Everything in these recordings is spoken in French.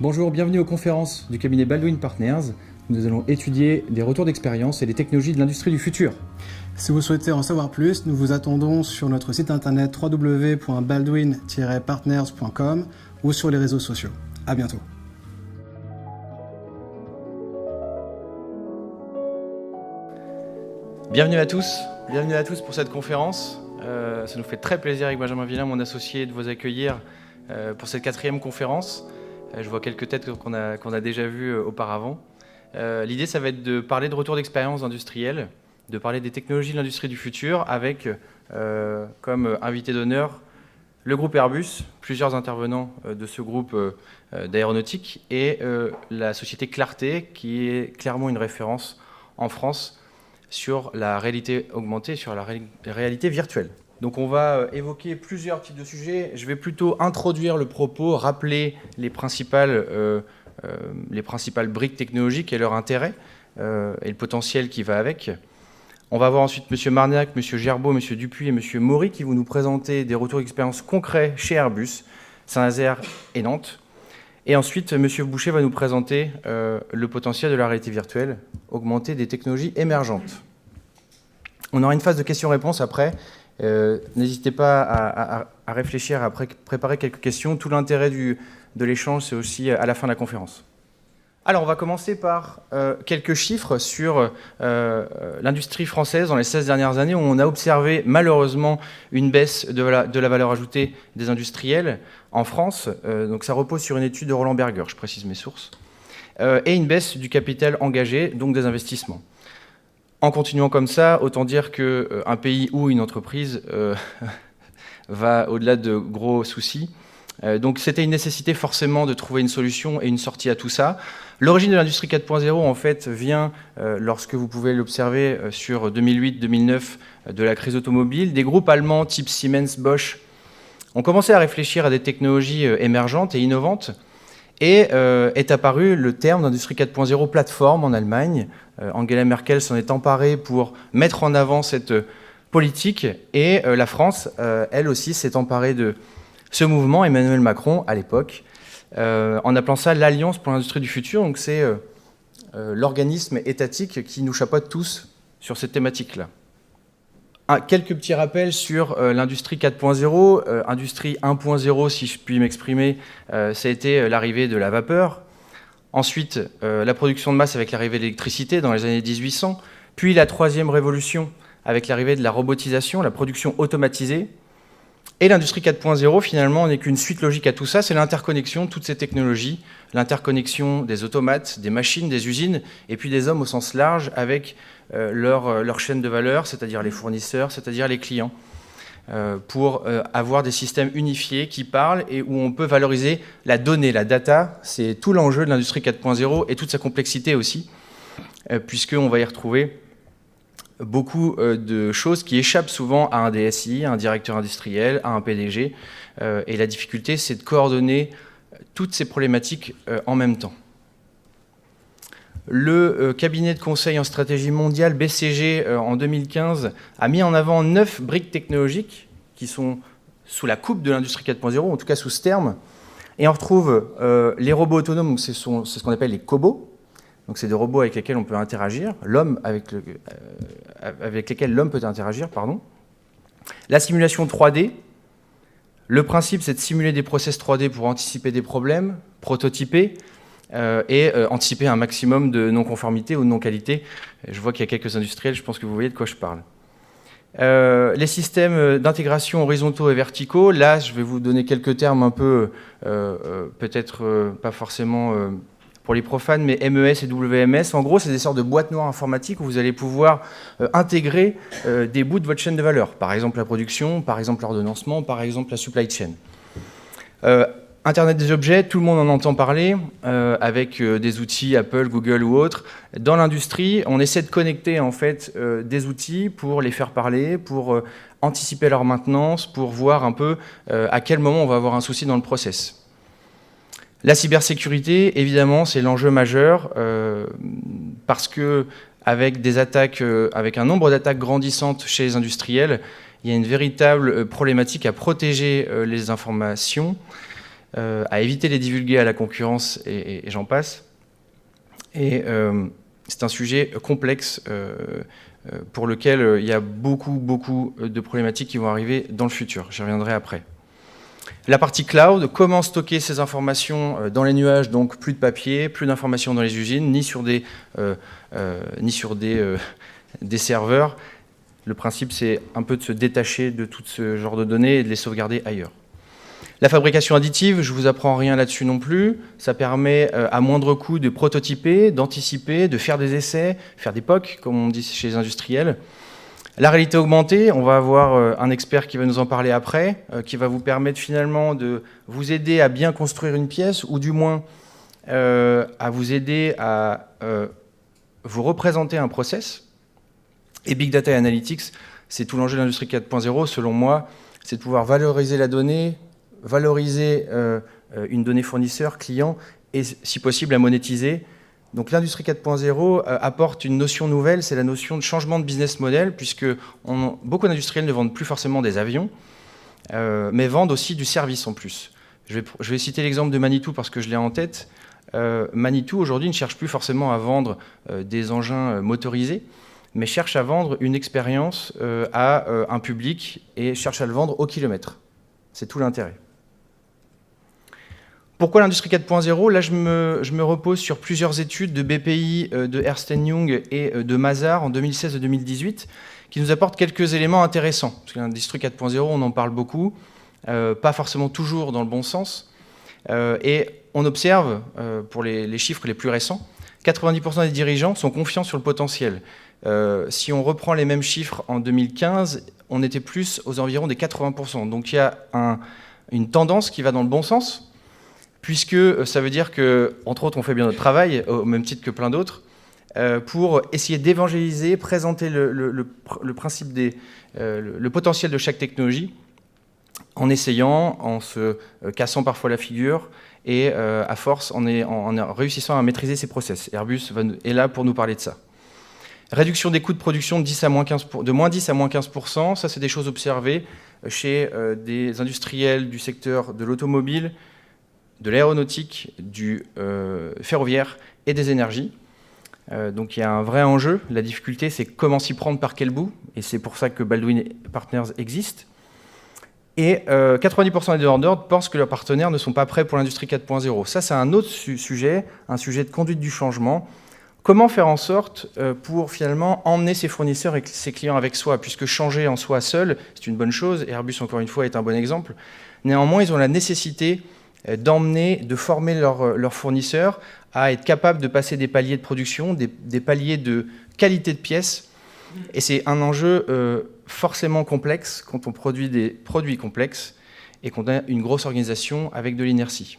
Bonjour, bienvenue aux conférences du cabinet Baldwin Partners. Nous allons étudier des retours d'expérience et les technologies de l'industrie du futur. Si vous souhaitez en savoir plus, nous vous attendons sur notre site internet www.baldwin-partners.com ou sur les réseaux sociaux. À bientôt. Bienvenue à tous pour cette conférence. Ça nous fait très plaisir avec Benjamin Villain, mon associé, de vous accueillir pour cette 4e conférence. Je vois quelques têtes qu'on a déjà vues auparavant. L'idée, ça va être de parler de retour d'expérience industrielle, de parler des technologies de l'industrie du futur avec, comme invité d'honneur, le groupe Airbus, plusieurs intervenants de ce groupe d'aéronautique et la société Clarté, qui est clairement une référence en France sur la réalité augmentée, sur la réalité virtuelle. Donc on va évoquer plusieurs types de sujets. Je vais plutôt introduire le propos, rappeler les principales briques technologiques et leur intérêt et le potentiel qui va avec. On va avoir ensuite M. Marniac, M. Gerbeau, M. Dupuis et M. Maury qui vont nous présenter des retours d'expérience concrets chez Airbus, Saint-Nazaire et Nantes. Et ensuite, M. Boucher va nous présenter le potentiel de la réalité virtuelle augmentée des technologies émergentes. On aura une phase de questions-réponses après. N'hésitez pas à réfléchir, à préparer quelques questions. Tout l'intérêt de l'échange, c'est aussi à la fin de la conférence. Alors, on va commencer par quelques chiffres sur l'industrie française dans les 16 dernières années, où on a observé malheureusement une baisse de la valeur ajoutée des industriels en France. Donc ça repose sur une étude de Roland Berger, je précise mes sources, et une baisse du capital engagé, donc des investissements. En continuant comme ça, autant dire qu'un pays ou une entreprise va au-delà de gros soucis. Donc c'était une nécessité forcément de trouver une solution et une sortie à tout ça. L'origine de l'industrie 4.0 en fait vient, lorsque vous pouvez l'observer sur 2008-2009, de la crise automobile. Des groupes allemands type Siemens, Bosch ont commencé à réfléchir à des technologies émergentes et innovantes. Et est apparu le terme d'industrie 4.0 plateforme en Allemagne. Angela Merkel s'en est emparée pour mettre en avant cette politique. Et la France, elle aussi, s'est emparée de ce mouvement, Emmanuel Macron, à l'époque, en appelant ça l'Alliance pour l'industrie du futur. Donc c'est l'organisme étatique qui nous chapeaute tous sur cette thématique-là. Quelques petits rappels sur l'industrie 4.0. Industrie 1.0, si je puis m'exprimer, ça a été l'arrivée de la vapeur. Ensuite, la production de masse avec l'arrivée de l'électricité dans les années 1800. Puis la 3e révolution avec l'arrivée de la robotisation, la production automatisée. Et l'industrie 4.0, finalement, n'est qu'une suite logique à tout ça. C'est l'interconnexion de toutes ces technologies, l'interconnexion des automates, des machines, des usines, et puis des hommes au sens large avec leur chaîne de valeur, c'est-à-dire les fournisseurs, c'est-à-dire les clients, pour avoir des systèmes unifiés qui parlent et où on peut valoriser la donnée, la data. C'est tout l'enjeu de l'industrie 4.0 et toute sa complexité aussi, puisqu'on va y retrouver beaucoup de choses qui échappent souvent à un DSI, à un directeur industriel, à un PDG. Et la difficulté, c'est de coordonner toutes ces problématiques en même temps. Le cabinet de conseil en stratégie mondiale, BCG, en 2015, a mis en avant 9 briques technologiques qui sont sous la coupe de l'industrie 4.0, en tout cas sous ce terme. Et on retrouve les robots autonomes, donc c'est ce qu'on appelle les cobots. Donc c'est des robots avec lesquels on peut interagir, avec lesquels l'homme peut interagir, pardon. La simulation 3D. Le principe, c'est de simuler des process 3D pour anticiper des problèmes, prototyper et anticiper un maximum de non-conformité ou de non-qualité. Je vois qu'il y a quelques industriels, je pense que vous voyez de quoi je parle. Les systèmes d'intégration horizontaux et verticaux. Là, je vais vous donner quelques termes un peu, peut-être pas forcément pour les profanes, mais MES et WMS. En gros, c'est des sortes de boîtes noires informatiques où vous allez pouvoir intégrer des bouts de votre chaîne de valeur. Par exemple, la production, par exemple, l'ordonnancement, par exemple, la supply chain. Internet des objets, tout le monde en entend parler, avec des outils Apple, Google ou autres. Dans l'industrie, on essaie de connecter en fait des outils pour les faire parler, pour anticiper leur maintenance, pour voir un peu à quel moment on va avoir un souci dans le process. La cybersécurité, évidemment, c'est l'enjeu majeur, parce que avec des attaques, avec un nombre d'attaques grandissantes chez les industriels, il y a une véritable problématique à protéger les informations. à éviter de les divulguer à la concurrence, et j'en passe. Et c'est un sujet complexe pour lequel il y a beaucoup de problématiques qui vont arriver dans le futur. J'y reviendrai après. La partie cloud, comment stocker ces informations dans les nuages, donc plus de papier, plus d'informations dans les usines, ni sur des serveurs. Le principe, c'est un peu de se détacher de tout ce genre de données et de les sauvegarder ailleurs. La fabrication additive, je ne vous apprends rien là-dessus non plus. Ça permet à moindre coût de prototyper, d'anticiper, de faire des essais, faire des POC, comme on dit chez les industriels. La réalité augmentée, on va avoir un expert qui va nous en parler après, qui va vous permettre finalement de vous aider à bien construire une pièce, ou du moins à vous aider à vous représenter un process. Et Big Data et Analytics, c'est tout l'enjeu de l'industrie 4.0, selon moi, c'est de pouvoir valoriser la donnée, valoriser une donnée fournisseur, client, et si possible la monétiser. Donc l'industrie 4.0 apporte une notion nouvelle, c'est la notion de changement de business model, puisque beaucoup d'industriels ne vendent plus forcément des avions, mais vendent aussi du service en plus. Je vais citer l'exemple de Manitou parce que je l'ai en tête. Manitou aujourd'hui ne cherche plus forcément à vendre des engins motorisés, mais cherche à vendre une expérience à un public et cherche à le vendre au kilomètre. C'est tout l'intérêt. Pourquoi l'industrie 4.0 ? Là, je me repose sur plusieurs études de BPI, de Ernst & Young et de Mazars en 2016 et 2018 qui nous apportent quelques éléments intéressants. Parce que l'industrie 4.0, on en parle beaucoup, pas forcément toujours dans le bon sens. Et on observe, pour les chiffres les plus récents, 90% des dirigeants sont confiants sur le potentiel. Si on reprend les mêmes chiffres en 2015, on était plus aux environs des 80%. Donc il y a une tendance qui va dans le bon sens, puisque ça veut dire que, entre autres, on fait bien notre travail, au même titre que plein d'autres, pour essayer d'évangéliser, présenter le principe le potentiel de chaque technologie, en essayant, en se cassant parfois la figure, et à force, en réussissant à maîtriser ses process. Airbus est là pour nous parler de ça. Réduction des coûts de production de moins 10 à moins 15%, ça c'est des choses observées chez des industriels du secteur de l'automobile, de l'aéronautique, du ferroviaire et des énergies. Donc il y a un vrai enjeu. La difficulté, c'est comment s'y prendre, par quel bout, et c'est pour ça que Baldwin Partners existe. Et 90% des vendeurs pensent que leurs partenaires ne sont pas prêts pour l'industrie 4.0. Ça, c'est un autre sujet, un sujet de conduite du changement. Comment faire en sorte pour finalement emmener ses fournisseurs et ses clients avec soi, puisque changer en soi seul, c'est une bonne chose. Airbus, encore une fois, est un bon exemple. Néanmoins, ils ont la nécessité d'emmener, de former leurs fournisseurs à être capables de passer des paliers de production, des paliers de qualité de pièces. Et c'est un enjeu forcément complexe quand on produit des produits complexes et qu'on a une grosse organisation avec de l'inertie.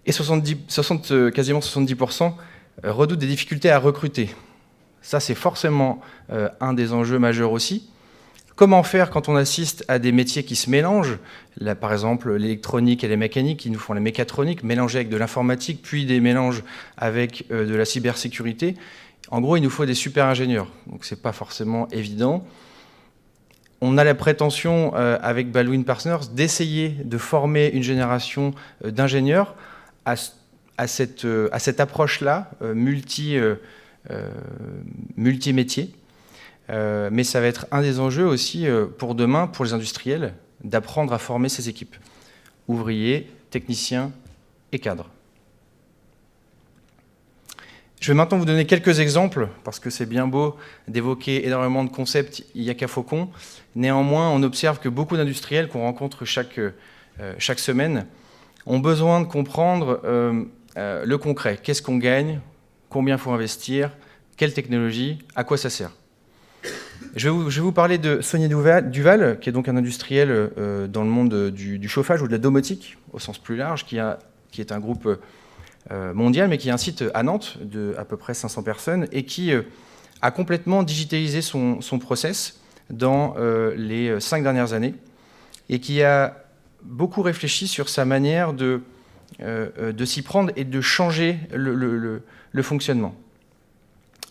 Et quasiment 70% redoutent des difficultés à recruter. Ça, c'est forcément un des enjeux majeurs aussi. Comment faire quand on assiste à des métiers qui se mélangent ? Là, par exemple, l'électronique et les mécaniques qui nous font la mécatronique, mélangés avec de l'informatique, puis des mélanges avec de la cybersécurité. En gros, il nous faut des super ingénieurs. Donc, ce n'est pas forcément évident. On a la prétention, avec Baldwin Partners, d'essayer de former une génération d'ingénieurs à cette approche-là, multi-métiers. Mais ça va être un des enjeux aussi pour demain, pour les industriels, d'apprendre à former ces équipes. Ouvriers, techniciens et cadres. Je vais maintenant vous donner quelques exemples, parce que c'est bien beau d'évoquer énormément de concepts, il n'y a qu'à Faucon. Néanmoins, on observe que beaucoup d'industriels qu'on rencontre chaque semaine ont besoin de comprendre le concret. Qu'est-ce qu'on gagne ? Combien il faut investir ? Quelle technologie ? À quoi ça sert ? Je vais vous parler de Saunier Duval, qui est donc un industriel dans le monde du chauffage ou de la domotique, au sens plus large, qui est un groupe mondial, mais qui a un site à Nantes de à peu près 500 personnes et qui a complètement digitalisé son process dans les 5 dernières années et qui a beaucoup réfléchi sur sa manière de s'y prendre et de changer le fonctionnement.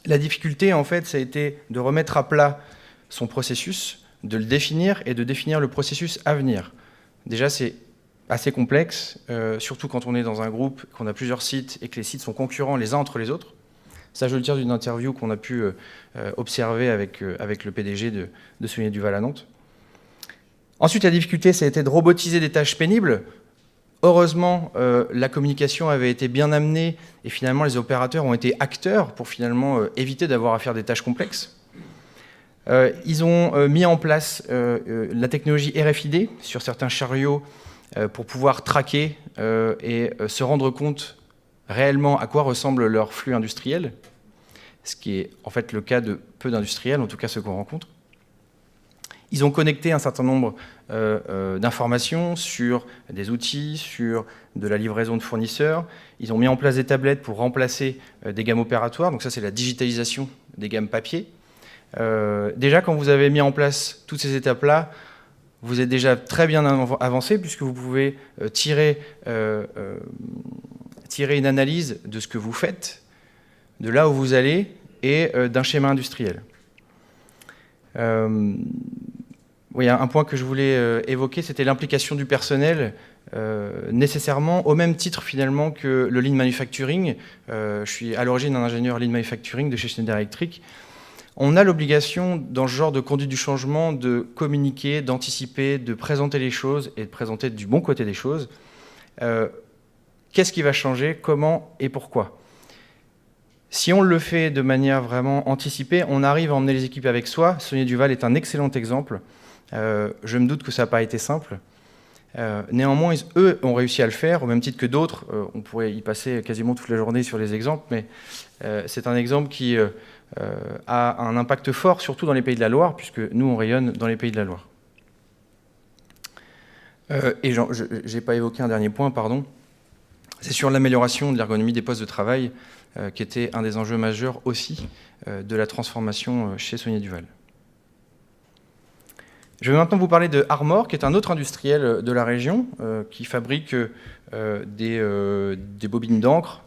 La difficulté, en fait, ça a été de remettre à plat son processus, de le définir et de définir le processus à venir. Déjà, c'est assez complexe, surtout quand on est dans un groupe, qu'on a plusieurs sites et que les sites sont concurrents les uns entre les autres. Ça, je le tire d'une interview qu'on a pu observer avec le PDG de Saunier Duval à Nantes. Ensuite, la difficulté, ça a été de robotiser des tâches pénibles. Heureusement, la communication avait été bien amenée et finalement, les opérateurs ont été acteurs pour finalement éviter d'avoir à faire des tâches complexes. Ils ont mis en place la technologie RFID sur certains chariots pour pouvoir traquer et se rendre compte réellement à quoi ressemble leur flux industriel, ce qui est en fait le cas de peu d'industriels, en tout cas ceux qu'on rencontre. Ils ont connecté un certain nombre d'informations sur des outils, sur de la livraison de fournisseurs. Ils ont mis en place des tablettes pour remplacer des gammes opératoires. Donc ça, c'est la digitalisation des gammes papier. Déjà, quand vous avez mis en place toutes ces étapes-là, vous êtes déjà très bien avancé puisque vous pouvez tirer une analyse de ce que vous faites, de là où vous allez et d'un schéma industriel. Oui, un point que je voulais évoquer, c'était l'implication du personnel, nécessairement, au même titre finalement que le lean manufacturing. Je suis à l'origine un ingénieur lean manufacturing de chez Schneider Electric. On a l'obligation, dans ce genre de conduite du changement, de communiquer, d'anticiper, de présenter les choses et de présenter du bon côté des choses. Qu'est-ce qui va changer, comment et pourquoi ? Si on le fait de manière vraiment anticipée, on arrive à emmener les équipes avec soi. Saunier Duval est un excellent exemple. Je me doute que ça n'a pas été simple. Néanmoins, eux ont réussi à le faire, au même titre que d'autres. On pourrait y passer quasiment toute la journée sur les exemples, mais c'est un exemple qui a un impact fort, surtout dans les Pays de la Loire, puisque nous, on rayonne dans les Pays de la Loire. Et je n'ai pas évoqué un dernier point, pardon. C'est sur l'amélioration de l'ergonomie des postes de travail, qui était un des enjeux majeurs aussi de la transformation chez Saunier Duval. Je vais maintenant vous parler de Armor, qui est un autre industriel de la région, qui fabrique des bobines d'encre,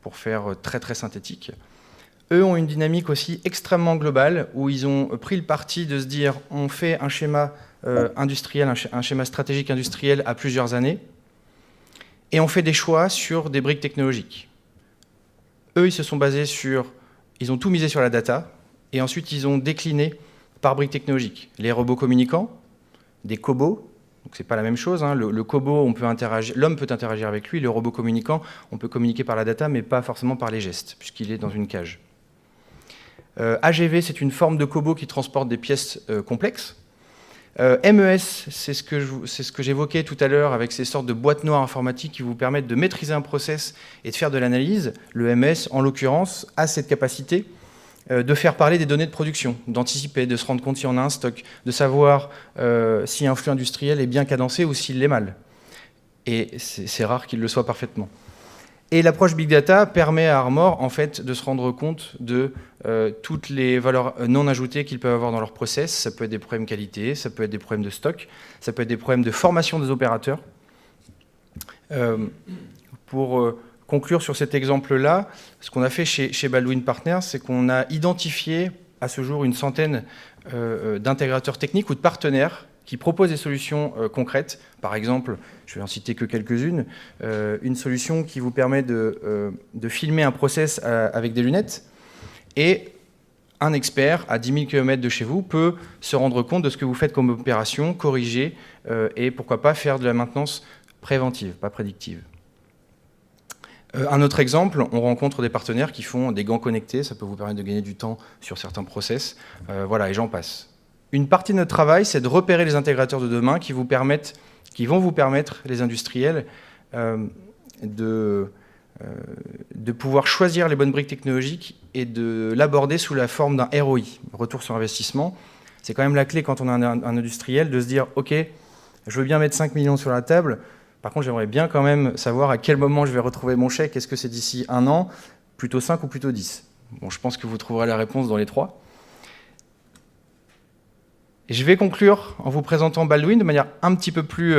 pour faire très très synthétique. Eux ont une dynamique aussi extrêmement globale, où ils ont pris le parti de se dire on fait un schéma industriel, un schéma stratégique industriel à plusieurs années, et on fait des choix sur des briques technologiques. Eux, ils se sont basés ils ont tout misé sur la data, et ensuite ils ont décliné par briques technologiques. Les robots communicants, des cobots, donc c'est pas la même chose. Hein. Le cobot, l'homme peut interagir avec lui. Le robot communicant, on peut communiquer par la data, mais pas forcément par les gestes, puisqu'il est dans une cage. AGV, c'est une forme de cobot qui transporte des pièces complexes. MES, c'est ce que j'évoquais tout à l'heure avec ces sortes de boîtes noires informatiques qui vous permettent de maîtriser un process et de faire de l'analyse. Le MES, en l'occurrence, a cette capacité de faire parler des données de production, d'anticiper, de se rendre compte si on a un stock, de savoir si un flux industriel est bien cadencé ou s'il l'est mal. Et c'est rare qu'il le soit parfaitement. Et l'approche Big Data permet à Armor en fait, de se rendre compte de toutes les valeurs non ajoutées qu'ils peuvent avoir dans leur process. Ça peut être des problèmes qualité, ça peut être des problèmes de stock, ça peut être des problèmes de formation des opérateurs. Pour conclure sur cet exemple-là, ce qu'on a fait chez Baldwin Partners, c'est qu'on a identifié à ce jour une centaine d'intégrateurs techniques ou de partenaires qui proposent des solutions concrètes. Par exemple, je vais en citer que quelques-unes, une solution qui vous permet de filmer un process avec des lunettes, et un expert à 10 000 km de chez vous peut se rendre compte de ce que vous faites comme opération, corriger, et pourquoi pas faire de la maintenance préventive, pas prédictive. Un autre exemple, on rencontre des partenaires qui font des gants connectés, ça peut vous permettre de gagner du temps sur certains process, voilà, et j'en passe. Une partie de notre travail, c'est de repérer les intégrateurs de demain qui vont vous permettre, les industriels, de pouvoir choisir les bonnes briques technologiques et de l'aborder sous la forme d'un ROI, retour sur investissement. C'est quand même la clé quand on a un industriel de se dire « Ok, je veux bien mettre 5 millions sur la table, par contre j'aimerais bien quand même savoir à quel moment je vais retrouver mon chèque. Est-ce que c'est d'ici 1 an, plutôt 5 ou plutôt 10 ?» Bon, je pense que vous trouverez la réponse dans les 3. Et je vais conclure en vous présentant Baldwin de manière un petit peu plus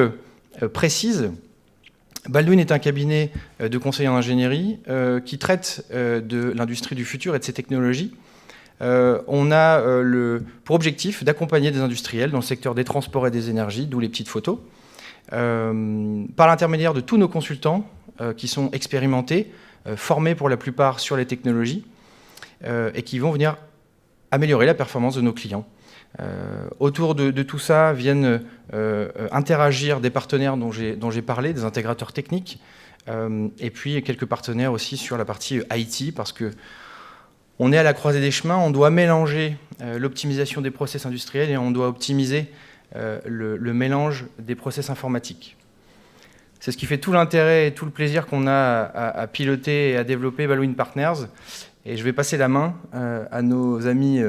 précise. Baldwin est un cabinet de conseil en ingénierie qui traite de l'industrie du futur et de ses technologies. On a pour objectif d'accompagner des industriels dans le secteur des transports et des énergies, d'où les petites photos, par l'intermédiaire de tous nos consultants qui sont expérimentés, formés pour la plupart sur les technologies, et qui vont venir améliorer la performance de nos clients. Autour de tout ça viennent interagir des partenaires dont j'ai parlé, des intégrateurs techniques, et puis quelques partenaires aussi sur la partie IT, parce que on est à la croisée des chemins, on doit mélanger l'optimisation des process industriels et on doit optimiser le mélange des process informatiques. C'est ce qui fait tout l'intérêt et tout le plaisir qu'on a à piloter et à développer Ballwin Partners. Et je vais passer la main à nos amis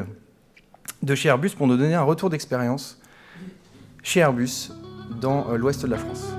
de chez Airbus pour nous donner un retour d'expérience chez Airbus dans l'ouest de la France.